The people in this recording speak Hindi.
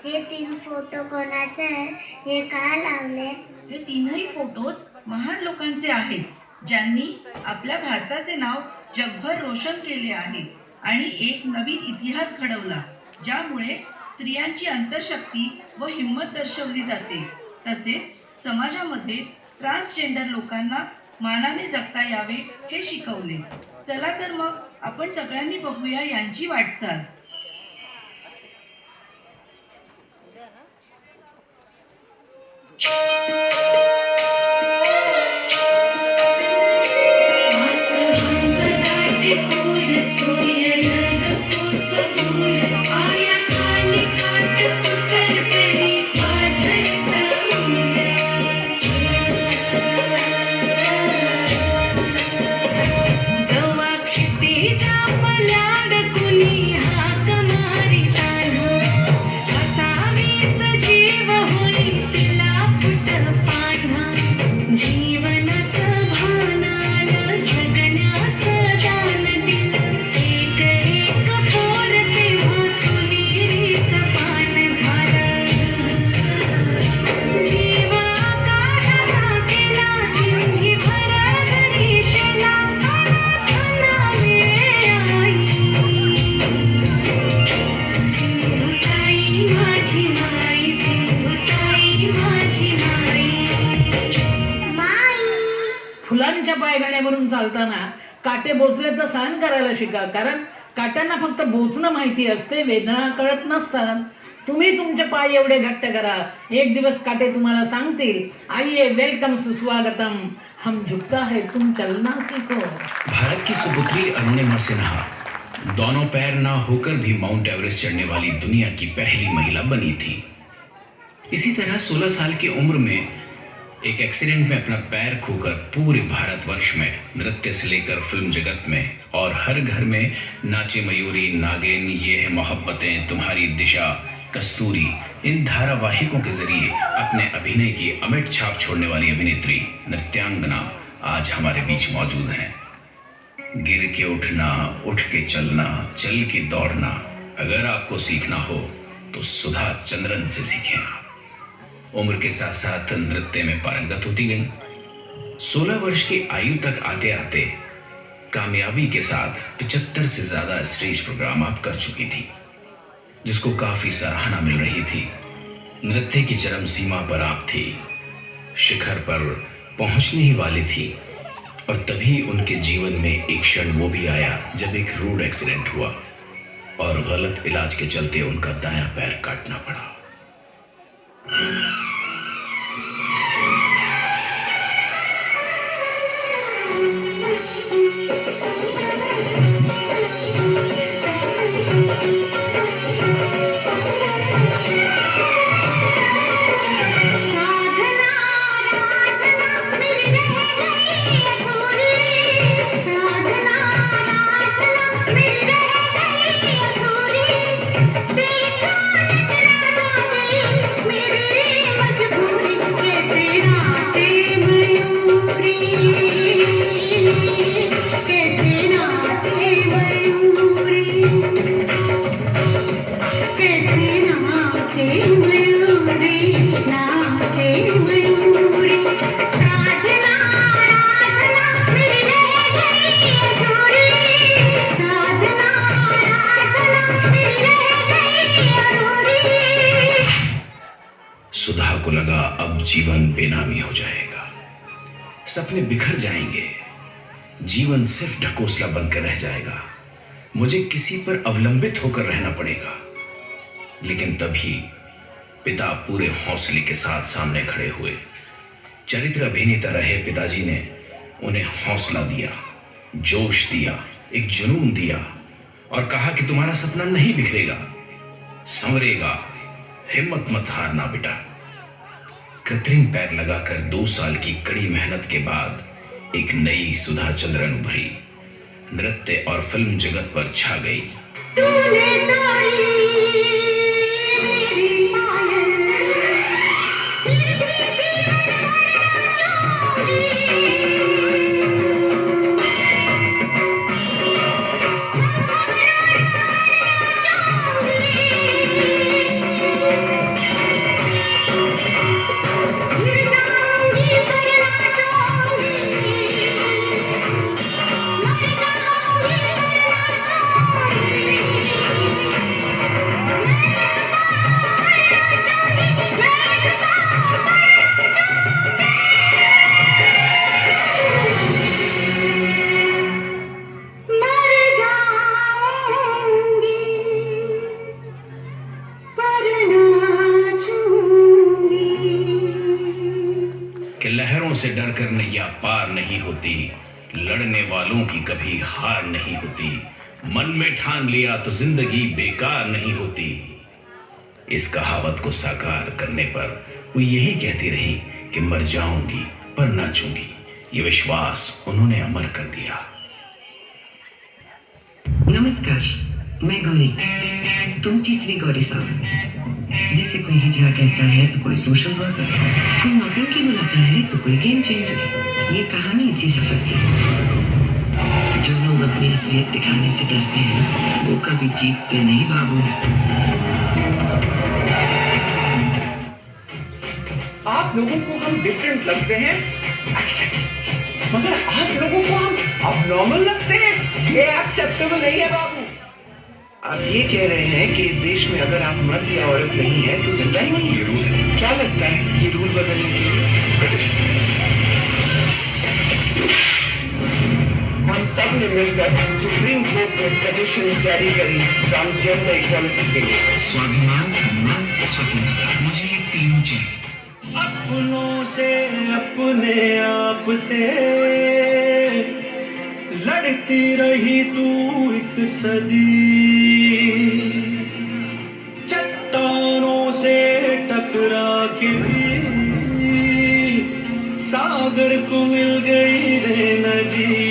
हे 3 फोटो कोणाचे आहे? हे का लावले? हे तीनही फोटोज महान लोकांचे आहेत, ज्यांनी आपल्या भारताचे नाव जगभर रोशन केले आहे आणि एक नवीन इतिहास घडवला, ज्यामुळे स्त्रियांची अंतरशक्ती व हिंमत दर्शवली जाते. तसेच समाजामध्ये ट्रान्सजेंडर लोकांना मानाने जगता यावे हे शिकवले. चला तर मग आपण सगळ्यांनी बघूया यांची वाटचाल. फुलांच्या पायघड्यावरून चालताना काटे बोचले तर सहन करायला शिका, कारण काट्यांना फक्त बोचणं माहिती असते, वेदना कळत नसतात. तुम्ही तुमचे पाय एवढे घट्ट करा, एक दिवस काटे तुम्हाला सांगतील, आइए वेलकम सुस्वागतम, हम झुकता है तुम चलना सीखो. भारत की सुपुत्री अरुणिमा सिन्हा दोनों पैर ना होकर भी माउंट एवरेस्ट चढ़ने वाली दुनिया की पहली महिला बनी थी. इसी तरह 16 साल की उम्र में एक एक्सीडेंट में अपना पैर खोकर पूरे भारतवर्ष में नृत्य से लेकर फिल्म जगत में और हर घर में नाचे मयूरी, नागिन, ये है मोहब्बतें, तुम्हारी दिशा, कस्तूरी, इन धारावाहिकों के जरिए अपने अभिनय की अमिट छाप छोड़ने वाली अभिनेत्री, नृत्यांगना आज हमारे बीच मौजूद हैं. गिर के उठना, उठ के चलना, चल के दौड़ना, अगर आपको सीखना हो तो सुधा चंद्रन से सीखें. उम्र के साथ साथ नृत्य में पारंगत होती गई. 16 वर्ष की आयु तक आते आते कामयाबी के साथ 75 से ज्यादा स्टेज प्रोग्राम आप कर चुकी थी, जिसको काफी सराहना मिल रही थी. नृत्य की चरम सीमा पर आप थी, शिखर पर पहुंचने ही वाली थी, और तभी उनके जीवन में एक क्षण वो भी आया जब एक रोड एक्सीडेंट हुआ और गलत इलाज के चलते उनका दायां पैर काटना पड़ा. सुधा को लगा अब जीवन बेनामी हो जाएगा, सपने बिखर जाएंगे, जीवन सिर्फ ढकोसला बनकर रह जाएगा, मुझे किसी पर अवलंबित होकर रहना पड़ेगा. लेकिन तभी पिता पूरे हौसले के साथ सामने खड़े हुए. चरित्र अभिनेता रहे पिताजी ने उन्हें हौसला दिया, जोश दिया, एक जुनून दिया और कहा कि तुम्हारा सपना नहीं बिखरेगा, संवरेगा, हिम्मत मत हारना बेटा. कृत्रिम पैर लगाकर 2 साल की कड़ी मेहनत के बाद एक नई सुधा चंद्रन उभरी, नृत्य और फिल्म जगत पर छा गई. तूने तोड़ी मेरी पायल, फिर भी जीवन भर से डरकर नैया पार नहीं होती, लड़ने वालों की कभी हार नहीं होती, मन में ठान लिया तो जिंदगी बेकार नहीं होती। इस कहावत को साकार करने पर वो यही कहती रही कि मर जाऊंगी पर नाचूंगी। ये विश्वास उन्होंने अमर कर दिया। नमस्कार, मैं गौरी, तुम तीसरी गौरी साहब। जिसे कोई हिजड़ा कहता है तो कोई सोशल वर्कर, कोई नौटंकी बुलाता है तो कोई गेम चेंजर। ये कहानी इसी सफर की। जो लोग अपनी असलियत दिखाने से डरते हैं वो कभी जीतते नहीं बाबू। आप लोगों को हम डिफरेंट लगते हैं, मगर आप लोगों को हम अबनॉर्मल लगते हैं, ये एक्सेप्टेबल नहीं है बाबू। आप ये कह रहे हैं कि इस देश में अगर आप मर्द या औरत नहीं है तो जिंदा ही नहीं है। रूल है। क्या लगता है ये रूल बदलने के लिए? हम सब ने मिलकर सुप्रीम कोर्ट में पिटीशन जारी करी ट्रांसजेंडर इक्वालिटी के लिए। स्वाभिमान, सम्मान, स्वतंत्रता, मुझे ये तीनों चाहिए। अपनों से अपने आप से लड़ती रही तू एक सदी, चट्टानों से टकरा के सागर को मिल गई रे नदी।